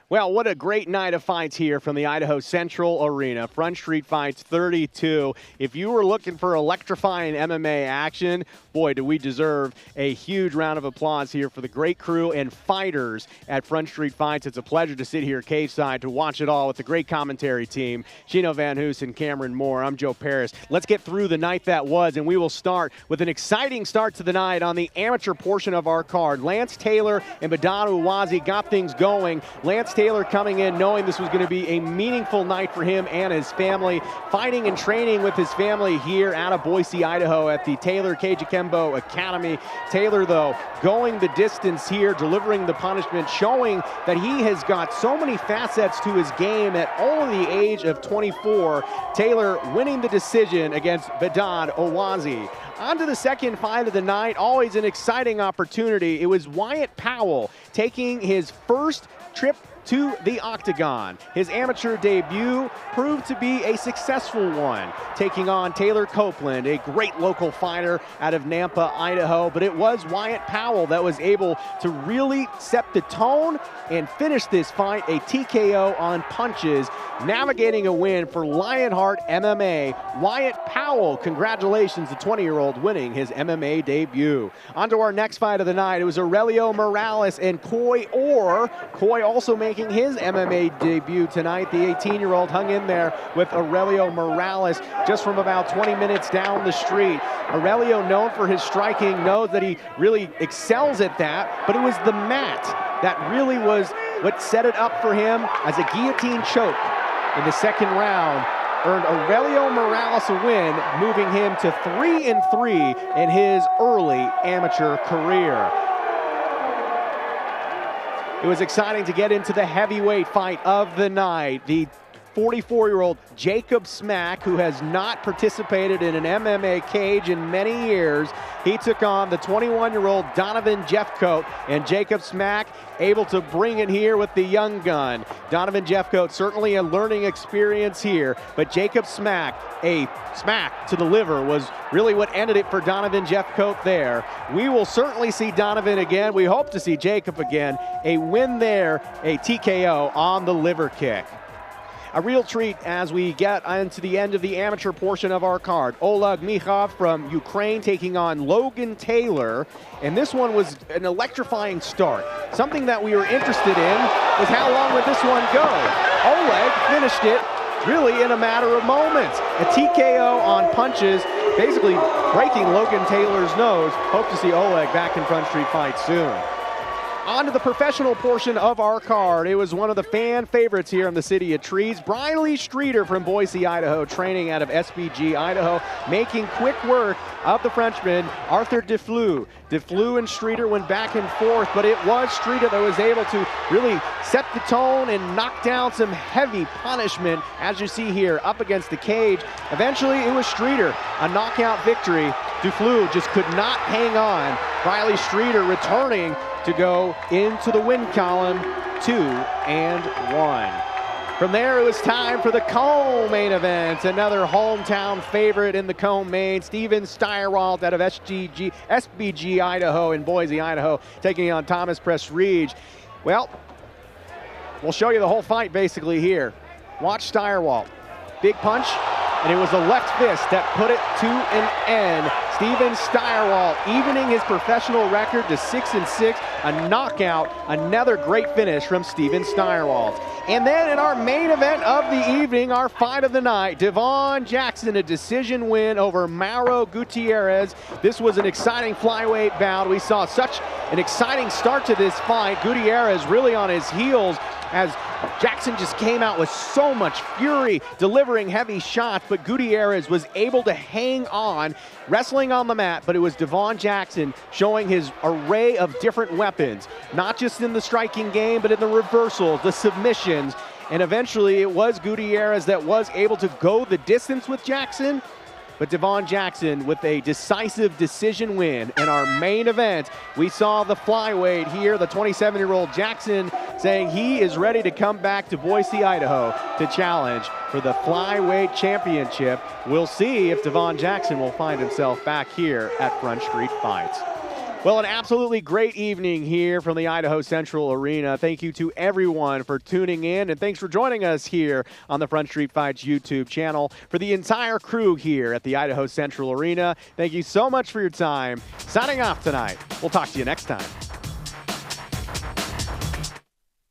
Well, what a great night of fights here from the Idaho Central Arena. Front Street Fights 32. If you were looking for electrifying MMA action, boy, do we deserve a huge round of applause here for the great crew and fighters at Front Street Fights. It's a pleasure to sit here cage side to watch it all with the great commentary team, Chino Van Hoos and Cameron Moore. I'm Joe Paris. Let's get through the night that was, and we will start with an exciting start to the night on the amateur portion of our card. Lance Taylor and Badad Uwazi got things going. Lance Taylor coming in knowing this was going to be a meaningful night for him and his family, fighting and training with his family here out of Boise, Idaho at the Taylor Cage Akembo Academy. Taylor, though, going the distance here, delivering the punishment, showing that he has got so many facets to his game at only the age of 24. Taylor winning the decision against Badad Uwazi. On to the second fight of the night, always an exciting opportunity. It was Wyatt Powell taking his first trip to the octagon. His amateur debut proved to be a successful one, taking on Taylor Copeland, a great local fighter out of Nampa, Idaho. But it was Wyatt Powell that was able to really set the tone and finish this fight, a TKO on punches, navigating a win for Lionheart MMA. Wyatt Powell, congratulations, the 20-year-old winning his MMA debut. On to our next fight of the night. It was Aurelio Morales and Coy Orr. Coy also making his MMA debut tonight. The 18-year-old hung in there with Aurelio Morales just from about 20 minutes down the street. Aurelio, known for his striking, knows that he really excels at that, but it was the mat that really was what set it up for him as a guillotine choke in the second round. Earned Aurelio Morales a win, moving him to 3-3 in his early amateur career. It was exciting to get into the heavyweight fight of the night. The 44-year-old Jacob Smack, who has not participated in an MMA cage in many years, he took on the 21-year-old Donovan Jeffcoat, and Jacob Smack able to bring it here with the young gun. Donovan Jeffcoat, certainly a learning experience here, but Jacob Smack, a smack to the liver, was really what ended it for Donovan Jeffcoat there. We will certainly see Donovan again. We hope to see Jacob again. A win there, a TKO on the liver kick. A real treat as we get into the end of the amateur portion of our card. Oleg Mikhov from Ukraine taking on Logan Taylor. And this one was an electrifying start. Something that we were interested in was how long would this one go? Oleg finished it really in a matter of moments. A TKO on punches, basically breaking Logan Taylor's nose. Hope to see Oleg back in Front Street Fights soon. On to the professional portion of our card. It was one of the fan favorites here in the City of Trees. Briley Streeter from Boise, Idaho, training out of SBG, Idaho, making quick work of the Frenchman, Arthur Deflue. Deflue and Streeter went back and forth, but it was Streeter that was able to really set the tone and knock down some heavy punishment, as you see here, up against the cage. Eventually, it was Streeter, a knockout victory. Deflue just could not hang on. Briley Streeter returning to go into the win column, 2-1. From there, it was time for the co-main event. Another hometown favorite in the co-main, Steven Steyerwalt out of SBG, Idaho, in Boise, Idaho, taking on Thomas Prestige. Well, we'll show you the whole fight basically here. Watch Steyerwalt. Big punch, and it was a left fist that put it to an end. Steven Steyerwalt evening his professional record to 6-6, a knockout, another great finish from Steven Steyerwalt. And then in our main event of the evening, our fight of the night, Devon Jackson, a decision win over Mauro Gutierrez. This was an exciting flyweight bout. We saw such an exciting start to this fight. Gutierrez really on his heels as Jackson just came out with so much fury, delivering heavy shots, but Gutierrez was able to hang on, wrestling on the mat, but it was Devon Jackson showing his array of different weapons, not just in the striking game, but in the reversals, the submissions, and eventually it was Gutierrez that was able to go the distance with Jackson. But Devon Jackson with a decisive decision win in our main event. We saw the flyweight here, the 27-year-old Jackson saying he is ready to come back to Boise, Idaho to challenge for the flyweight championship. We'll see if Devon Jackson will find himself back here at Front Street Fights. Well, an absolutely great evening here from the Idaho Central Arena. Thank you to everyone for tuning in, and thanks for joining us here on the Front Street Fights YouTube channel. For the entire crew here at the Idaho Central Arena, thank you so much for your time. Signing off tonight. We'll talk to you next time.